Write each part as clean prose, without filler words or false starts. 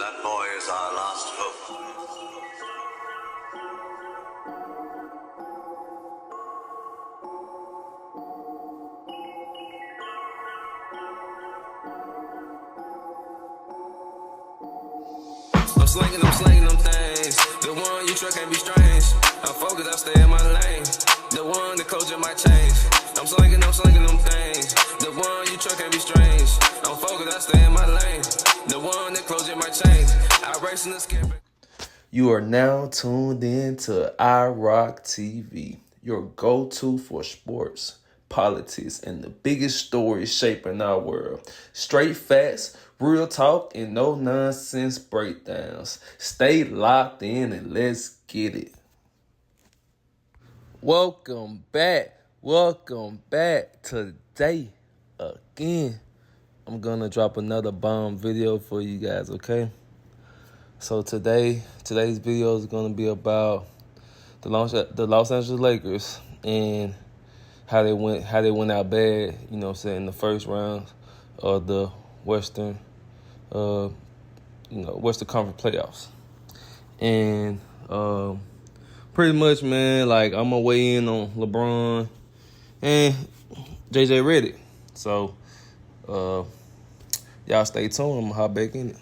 That boy is our last hope. I'm slinging them things. The one you truck can't be strange. I'm focused, I stay in my lane. The one the culture might change. I'm slinging them things. The one you truck can't be strange. I'm focused, I stay in my lane. The one the closure might change. I race in the skip. You are now tuned in to iRock TV, your go-to for sports, politics, and the biggest stories shaping our world. Straight facts, real talk, and no nonsense breakdowns. Stay locked in and let's get it. Welcome back. Today, again, I'm gonna drop another bomb video for you guys, okay? So today's video is gonna be about the Los Angeles Lakers and how they went out bad, you know what I'm saying, in the first round of the Western Conference playoffs. And pretty much, man, like, I'm gonna weigh in on LeBron and JJ Redick. So y'all stay tuned. I'm gonna hop back in it.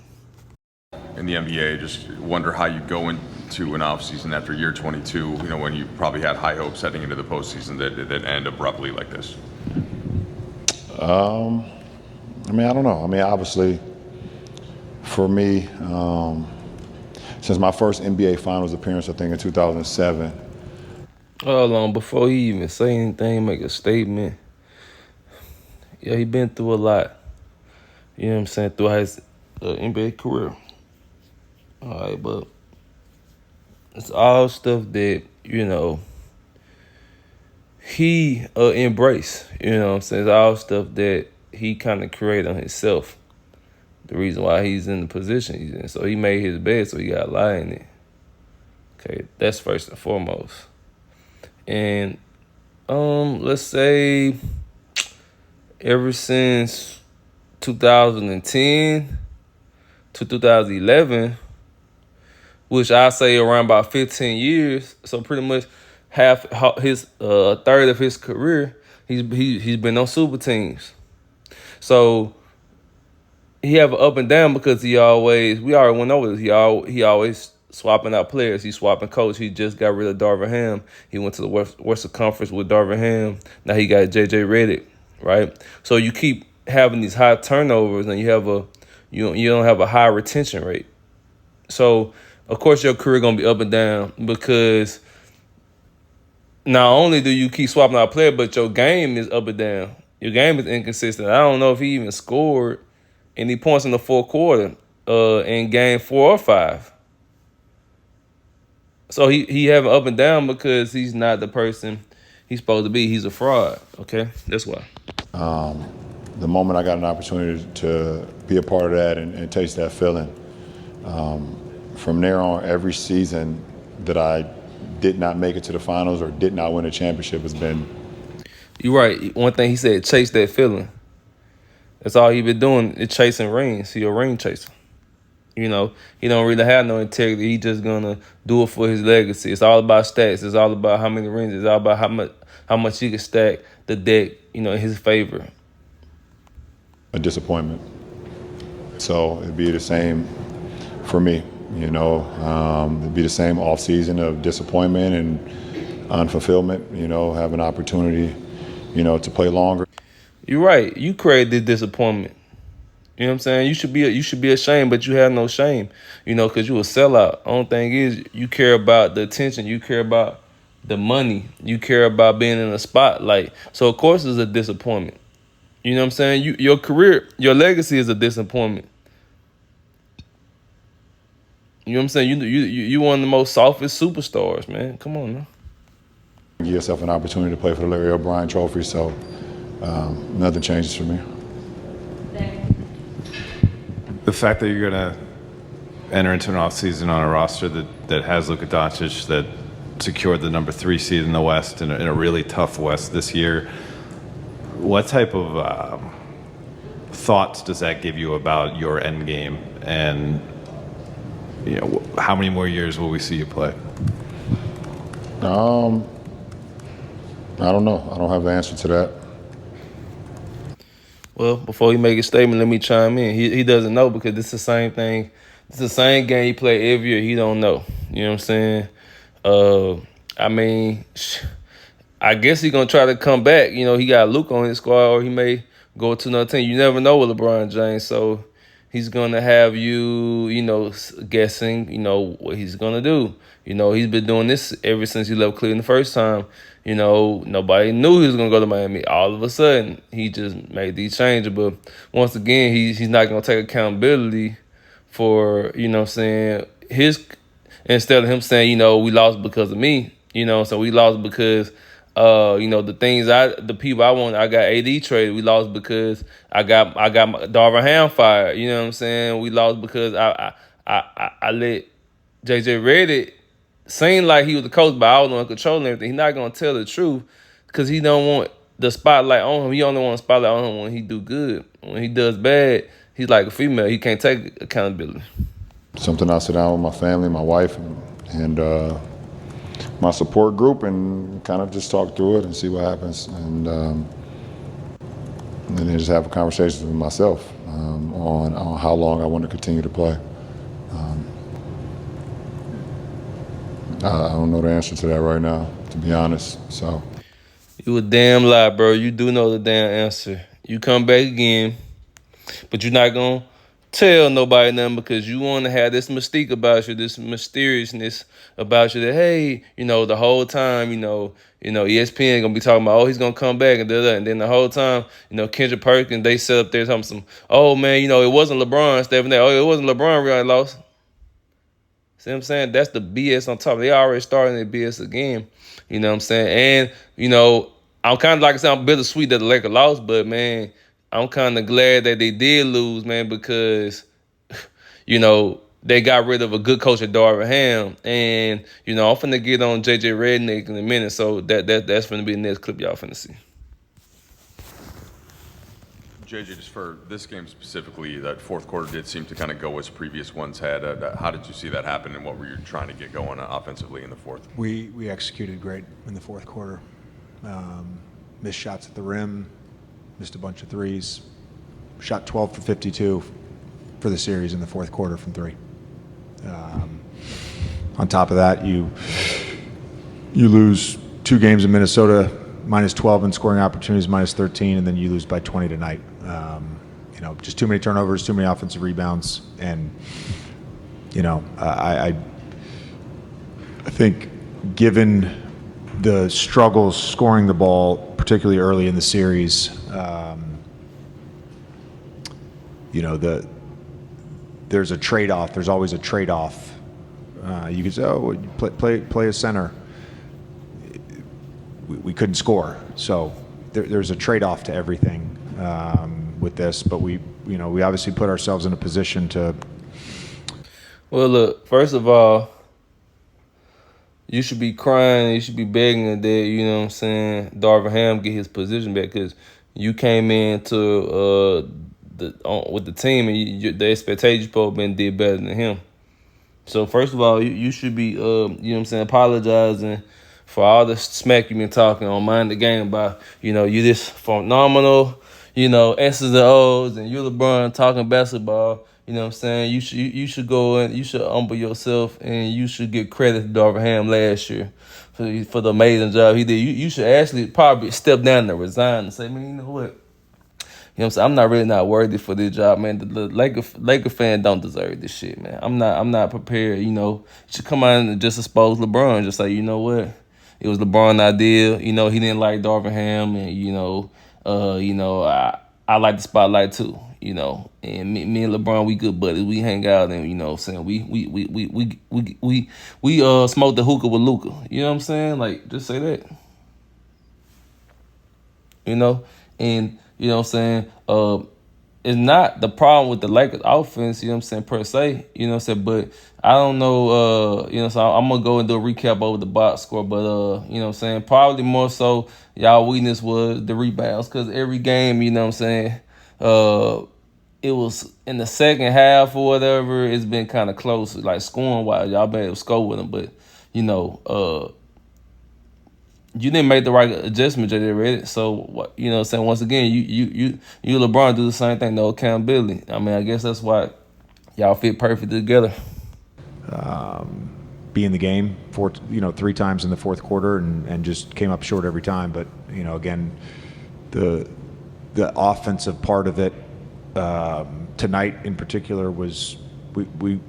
In the NBA, just wonder how you go into an offseason after year 22, you know, when you probably had high hopes heading into the postseason that end abruptly like this. I don't know. Obviously, for me, since my first NBA Finals appearance, I think in 2007. Hold on, before he even say anything, make a statement. Yeah, he been through a lot. You know what I'm saying, throughout his NBA career. All right, but it's all stuff that, you know, he embraced. You know what I'm saying? It's all stuff that he kind of created on himself. The reason why he's in the position he's in. So he made his bed, so he got to lie in it. Okay, that's first and foremost. And let's say ever since 2010 to 2011, which I say around about 15 years, so pretty much half his third of his career, he's been on super teams. So he have an up and down because we already went over this. He always swapping out players. He's swapping coach. He just got rid of Darvin Ham. He went to the Western Conference with Darvin Ham. Now he got JJ Redick, right? So you keep having these high turnovers, and you don't have a high retention rate. So of course your career gonna be up and down because not only do you keep swapping out players, but your game is up and down. Your game is inconsistent. I don't know if he even scored any points in the fourth quarter in game 4 or 5. So he have an up and down because he's not the person he's supposed to be. He's a fraud, okay? That's why. The moment I got an opportunity to be a part of that and taste that feeling, from there on, every season that I did not make it to the finals or did not win a championship has been. You're right. One thing he said, chase that feeling. That's all he been doing is chasing rings. He a ring chaser. You know, he don't really have no integrity. He just gonna do it for his legacy. It's all about stats. It's all about how many rings. It's all about how much he can stack the deck, you know, in his favor. A disappointment. So it'd be the same for me. You know, it'd be the same off season of disappointment and unfulfillment. You know, have an opportunity, you know, to play longer. You're right. You created this disappointment. You know what I'm saying? You should be ashamed, but you have no shame. You know, because you a sellout. Only thing is, you care about the attention. You care about the money. You care about being in the spotlight. So of course, it's a disappointment. You know what I'm saying? Your career, your legacy is a disappointment. You know what I'm saying? You one of the most softest superstars, man. Come on, man. Give yourself an opportunity to play for the Larry O'Brien Trophy, so nothing changes for me. The fact that you're going to enter into an offseason on a roster that has Luka Doncic, that secured the number 3 seed in the West in a really tough West this year, what type of thoughts does that give you about your end game and how many more years will we see you play? I don't know. I don't have the answer to that. Well, before he make a statement, let me chime in. He doesn't know because it's the same thing. It's the same game he play every year. He don't know. You know what I'm saying? I mean, I guess he's gonna try to come back. You know, he got Luke on his squad, or he may go to another team. You never know with LeBron James, so he's gonna have you, guessing, what he's gonna do. You know, he's been doing this ever since he left Cleveland the first time. You know, nobody knew he was gonna go to Miami. All of a sudden, he just made these changes. But once again, he's not gonna take accountability for, his, instead of him saying, we lost because of me. So we lost because the people I want, I got AD traded. We lost because I got Darvin Ham fired. You know what I'm saying? We lost because I let JJ Redick seem like he was the coach, but I was on control and everything. He's not gonna tell the truth because he don't want the spotlight on him. He only want the spotlight on him when he do good. When he does bad, he's like a female. He can't take accountability. Something I sit down with my family, my wife, and my support group, and kind of just talk through it and see what happens, and then just have a conversation with myself on how long I want to continue to play. I don't know the answer to that right now, to be honest. So You a damn lie, bro. You do know the damn answer. You come back again, but you're not gonna tell nobody nothing because you want to have this mystique about you, this mysteriousness about you that, hey, the whole time, ESPN gonna be talking about, oh, he's gonna come back and da. And then the whole time, Kendrick Perkins, they set up there talking some, oh man, it wasn't LeBron, Stephen A. Oh, it wasn't LeBron really lost. See what I'm saying? That's the BS on top. They already starting the BS again. You know what I'm saying? And, I'm kind of, like I said, I'm bittersweet that the Lakers lost, but, man, I'm kind of glad that they did lose, man, because, they got rid of a good coach at Darvin Ham. And, I'm finna get on JJ Redick in a minute, so that's finna be the next clip y'all finna see. JJ, just for this game specifically, that fourth quarter did seem to kind of go as previous ones had. How did you see that happen, and what were you trying to get going offensively in the fourth? We executed great in the fourth quarter. Missed shots at the rim, missed a bunch of threes. Shot 12 for 52 for the series in the fourth quarter from three. On top of that, you lose 2 games in Minnesota, minus 12 in scoring opportunities, minus 13, and then you lose by 20 tonight. Just too many turnovers, too many offensive rebounds, and I think given the struggles scoring the ball, particularly early in the series, there's a trade-off. There's always a trade-off. You could say, oh, play a center. We couldn't score, so there's a trade-off to everything with this. But we obviously put ourselves in a position to. Well, look, first of all, you should be crying. You should be begging that, Darvin Ham get his position back because you came into with the team and the expectations probably did better than him. So first of all, you should be apologizing for all the smack you've been talking on Mind the Game about, you this phenomenal, S's and O's, and you LeBron talking basketball. You know what I'm saying? You should go and you should humble yourself, and you should give credit to Darvin Ham last year for the amazing job he did. You should actually probably step down and resign and say, man, you know what? You know what I'm saying? I'm not worthy for this job, man. The Laker fan don't deserve this shit, man. I'm not prepared, You should come out and just expose LeBron. Just say, you know what? It was LeBron's idea. He didn't like Darvin Ham, and I like the spotlight too. And me and LeBron, we good buddies. We hang out, and we smoke the hookah with Luka. You know what I'm saying? Like, just say that. And you know what I'm saying? It's not the problem with the Lakers offense, per se, but I don't know, so I'm going to go and do a recap over the box score, but, probably more so y'all weakness was the rebounds because every game, it was in the second half or whatever, it's been kind of close, like scoring wise. Y'all been able to score with them, but you didn't make the right adjustment, JJ Redick. So you know what I'm saying, once again, you LeBron do the same thing, no accountability. I mean, I guess that's why y'all fit perfect together. Be in the game 3 times in the fourth quarter and just came up short every time. But again, the offensive part of it tonight in particular was we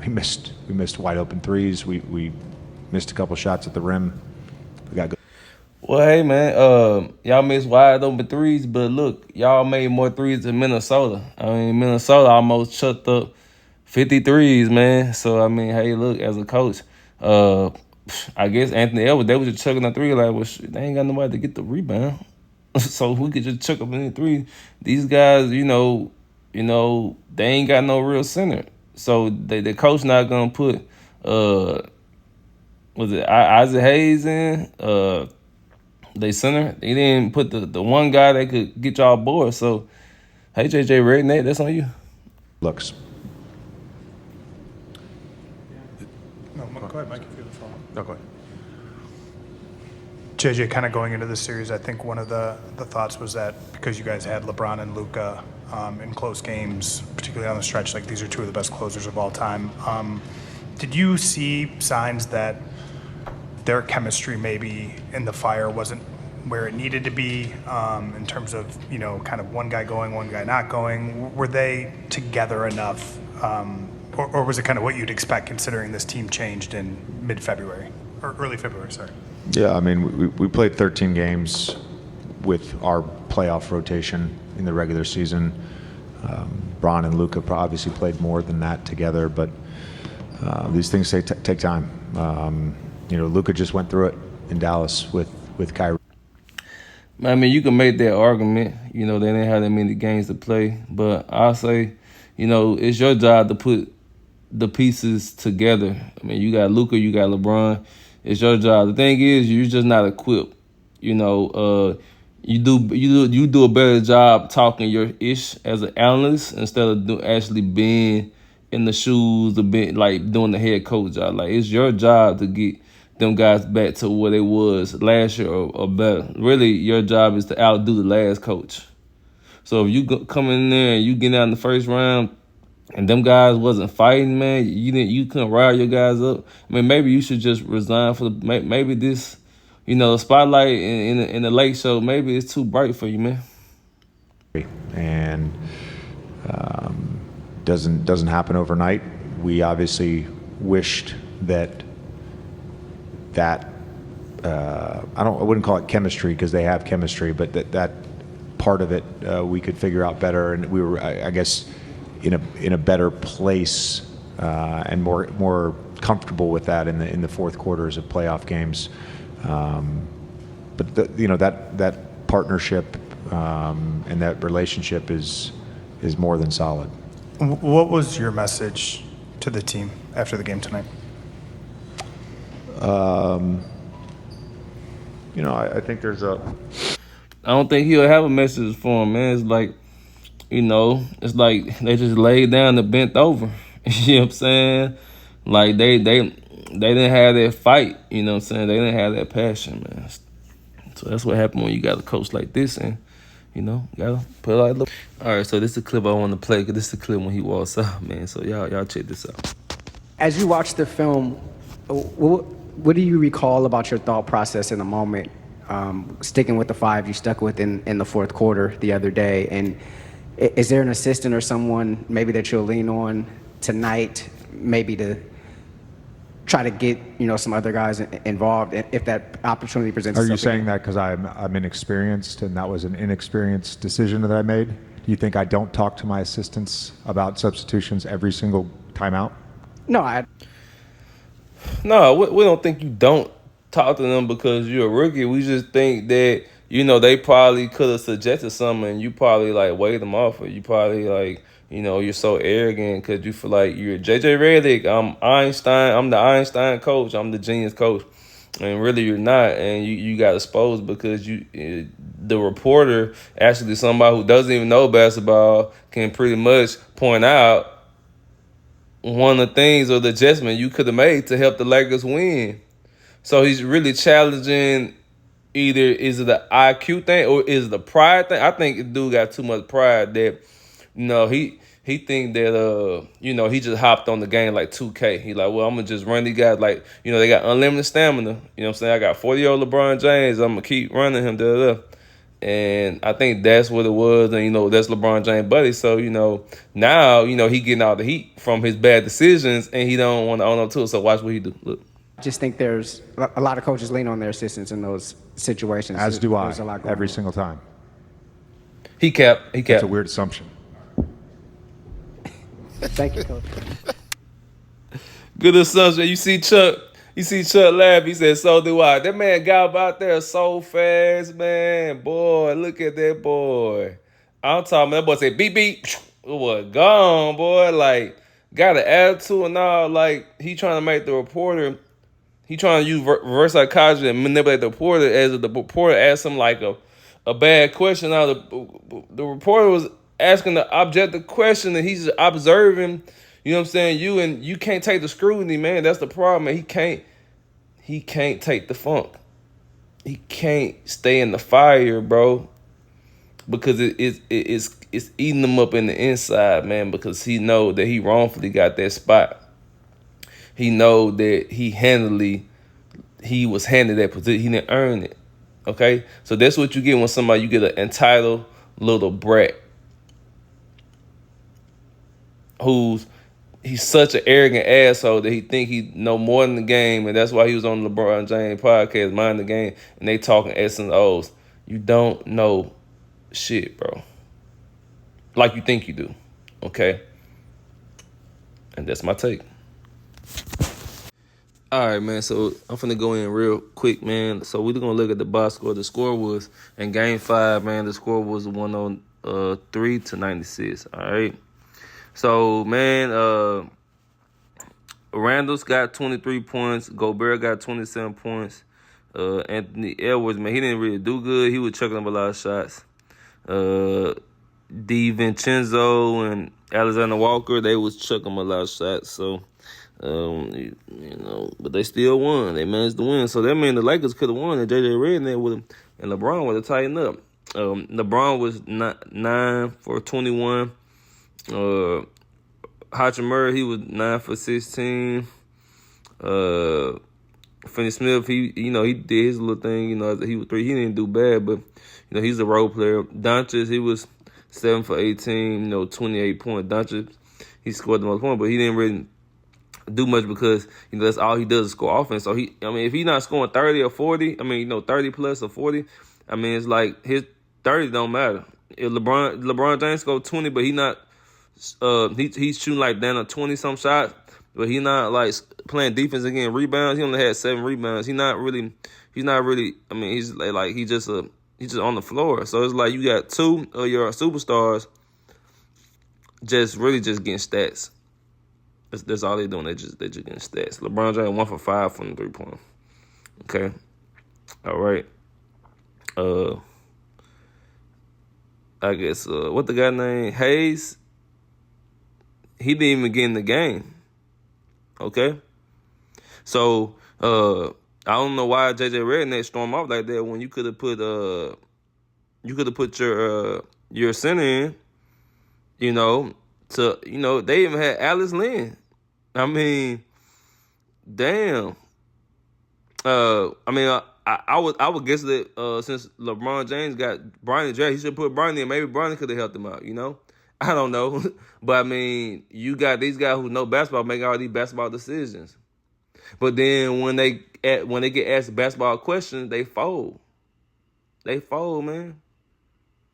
missed wide open threes. We missed a couple shots at the rim. We got good. Well, hey man, y'all missed wide open threes, but look, y'all made more threes than Minnesota. I mean, Minnesota almost chucked up 53s, man. So I mean, hey, look, as a coach, I guess Anthony Edwards, they was just chucking a three like, well, shit, they ain't got nobody to get the rebound. So we could just chuck up in the three. These guys, they ain't got no real center. So the coach not gonna put was it Isaac Hayes in? They center. They didn't put the one guy that could get y'all bored. So hey, JJ Redick, that's on you. Looks. No, go ahead, Mike, if you have a follow-up. No, go ahead. JJ, kind of going into this series, I think one of the thoughts was that because you guys had LeBron and Luka in close games, particularly on the stretch, like these are two of the best closers of all time. Did you see signs that their chemistry maybe in the fire wasn't where it needed to be in terms of, kind of one guy going, one guy not going? Were they together enough? Or was it kind of what you'd expect considering this team changed in mid-February or early February, sorry? Yeah, I mean, we played 13 games with our playoff rotation in the regular season. Bron and Luka obviously played more than that together, but these things take time. Luka just went through it in Dallas with Kyrie. I mean, you can make that argument. They didn't have that many games to play, but I'll say, it's your job to put the pieces together. I mean, you got Luka, you got LeBron. It's your job. The thing is, you're just not equipped. You do a better job talking your ish as an analyst instead of actually being in the shoes of being like doing the head coach job. Like, it's your job to get them guys back to where they was last year or better. Really, your job is to outdo the last coach. So if you come in there and you get out in the first round and them guys wasn't fighting, man, you couldn't rile your guys up. I mean, maybe you should just resign for maybe this, the spotlight in the late show, maybe it's too bright for you, man. And doesn't happen overnight. We obviously wished that I wouldn't call it chemistry because they have chemistry, but that part of it we could figure out better, and we were, I guess, in a better place and more comfortable with that in the fourth quarters of playoff games. But that partnership and that relationship is more than solid. What was your message to the team after the game tonight? I think there's I don't think he'll have a message for him, man. It's like, it's like they just laid down and bent over. You know what I'm saying? Like they didn't have that fight. You know what I'm saying? They didn't have that passion, man. So that's what happened when you got a coach like this, and gotta put it like. All right, so this is the clip I want to play because this is the clip when he walks out, man. So y'all check this out. As you watch the film, what do you recall about your thought process in the moment? Sticking with the five you stuck with in the fourth quarter the other day, and is there an assistant or someone maybe that you'll lean on tonight, maybe to try to get some other guys involved if that opportunity presents itself? Are you saying that because I'm inexperienced and that was an inexperienced decision that I made? Do you think I don't talk to my assistants about substitutions every single time out? No, No, we don't think you don't talk to them because you're a rookie. We just think that, they probably could have suggested something and you probably like waved them off, or you probably like, you're so arrogant because you feel like you're JJ Redick. I'm Einstein. I'm the Einstein coach. I'm the genius coach. and really you're not, and you got exposed because the reporter, actually somebody who doesn't even know basketball, can pretty much point out one of the things or the adjustment you could have made to help the Lakers win. So he's really challenging, either is it the IQ thing or is it the pride thing. I think the dude got too much pride that, he think that he just hopped on the game like 2K. He like, well, I'm gonna just run these guys like, they got unlimited stamina. You know what I'm saying? I got 40-year-old LeBron James. I'm gonna keep running him. Da, da. And I think that's what it was. And, that's LeBron James' buddy. So, now, he getting all the heat from his bad decisions and he don't want to own up to it. So watch what he do. Look. I just think there's a lot of coaches lean on their assistants in those situations. As do I, There's a lot going every on. single time. He capped. That's a weird assumption. Thank you, Coach. Good assumption. You see Chuck laugh. He said, so do I. That man got out there so fast, man. Boy, look at that boy. I'm talking, that boy said, beep, beep. It was gone, boy. Like, got an attitude and all. Like, he trying to make the reporter, he trying to use reverse psychology and manipulate the reporter as if the reporter asked him, like, a bad question. Now, the reporter was asking the objective question and he's observing, you know what I'm saying, you can't take the scrutiny, man. That's the problem, man. He can't take the funk. He can't stay in the fire, bro, because it's eating him up in the inside, man, because he know that he wrongfully got that spot. He know that he was handed that position. He didn't earn it, okay? So that's what you get when you get an entitled little brat he's such an arrogant asshole that he think he know more than the game, and that's why he was on the LeBron James podcast, Mind the Game, and they talking X and O's. You don't know shit, bro. Like you think you do, okay? And that's my take. All right, man, so I'm finna go in real quick, man. So we're gonna look at the box score. The score was, in Game 5, man, the score was 103-96, all right? So, man, Randall's got 23 points. Gobert got 27 points. Anthony Edwards, man, he didn't really do good. He was chucking up a lot of shots. DiVincenzo and Alexander Walker, they was chucking a lot of shots. So, but they still won. They managed to win. So that meant the Lakers could have won, and JJ Redick and LeBron would have tightened up. LeBron was 9 for 21. Hachimura, he was 9 for 16. Finney Smith, he did his little thing. He was 3. He didn't do bad, but he's a role player. Doncic, he was 7 for 18. 28 points. Doncic, he scored the most points, but he didn't really do much because that's all he does is score offense. So if he's not scoring 30 or 40, 30 plus or 40, it's like his 30 don't matter. If LeBron James scored 20, but he not. He's shooting like down 20-some shots, but he's not like playing defense and getting rebounds. He only had 7 rebounds. He's not really. He's just on the floor. So it's like you got 2 of your superstars just getting stats. That's all they're doing. They're just getting stats. LeBron James 1 for 5 from the 3-point. Okay, all right. I guess what the guy named Hayes. He didn't even get in the game. Okay? So, I don't know why JJ Redick stormed off like that when you could have put your center in, they even had Alex Lynn. Damn. I would guess that since LeBron James got Bronny drafted, he should put Bronny in. Maybe Bronny could have helped him out, I don't know. But, you got these guys who know basketball making all these basketball decisions. But then when they get asked basketball questions, they fold. They fold, man.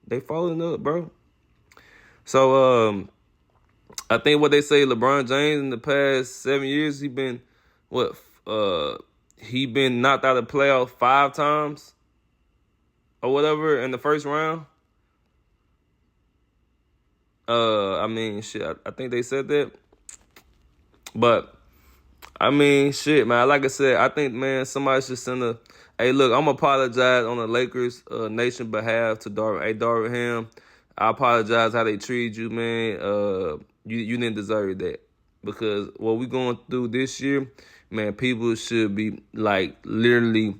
They folding up, bro. So, I think what they say, LeBron James in the past 7 years, he been knocked out of the playoffs 5 times or whatever in the first round. I think they said that. But, I mean, shit, man. Like I said, I think, man, somebody should send a, hey, look, I'm going to apologize on the Lakers nation behalf to Darvin. Hey, Darvin Ham, I apologize how they treated you, man. You didn't deserve that. Because what we going through this year, man, people should be, like, literally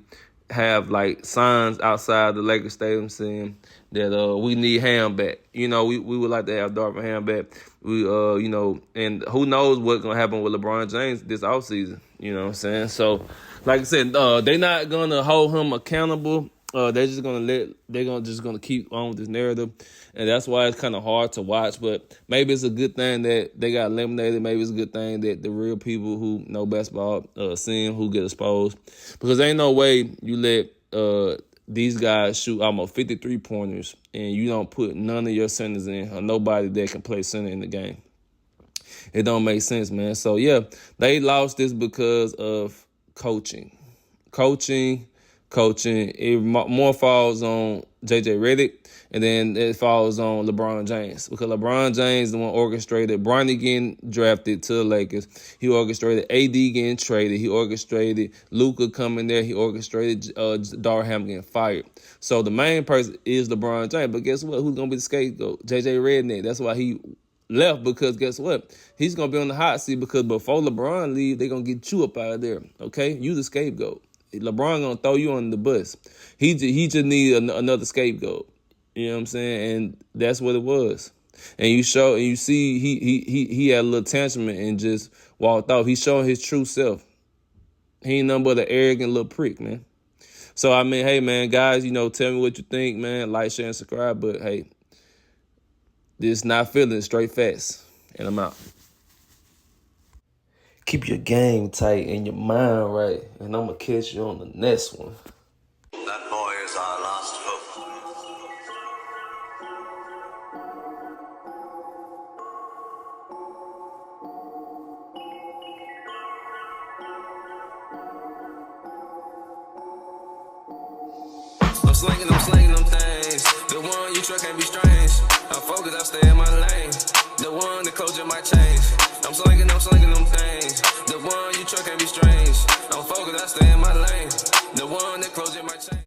have, like, signs outside the Lakers stadium saying that we need Ham back. You know, we would like to have Darvin Ham back. We, you know, and who knows what's going to happen with LeBron James this offseason. You know what I'm saying? So, like I said, they're not going to hold him accountable. They're just gonna keep on with this narrative, and that's why it's kind of hard to watch. But maybe it's a good thing that they got eliminated. Maybe it's a good thing that the real people who know basketball see him, who get exposed, because there ain't no way you let these guys shoot almost 53 pointers and you don't put none of your centers in or nobody that can play center in the game. It don't make sense, man. So yeah, they lost this because of coaching. It more falls on JJ Redick, and then it falls on LeBron James, because LeBron James is the one orchestrated Bronny getting drafted to the Lakers. He orchestrated AD getting traded. He orchestrated Luka coming there. He orchestrated Darvin Ham getting fired. So the main person is LeBron James. But guess what? Who's going to be the scapegoat? JJ Redick. That's why he left, because guess what? He's going to be on the hot seat, because before LeBron leave, they're going to get you up out of there, okay? You the scapegoat. LeBron gonna throw you on the bus. He just need another scapegoat. You know what I'm saying? And that's what it was. And you see he had a little tantrum and just walked off. He's showing his true self. He ain't nothing but an arrogant little prick, man. So I mean, hey man, guys, you know, tell me what you think, man. Like, share, and subscribe. But hey, this not feeling straight fast. And I'm out. Keep your game tight and your mind right, and I'm going to catch you on the next one. That boy is our last hope. I'm slinging them things. The one you truck can't be strange. I'm focused, I stay in my lane. The one the coach in my change. I'm slinging them things. The one you truck can't be strange. I'm focused, I stay in my lane. The one that close in my chain.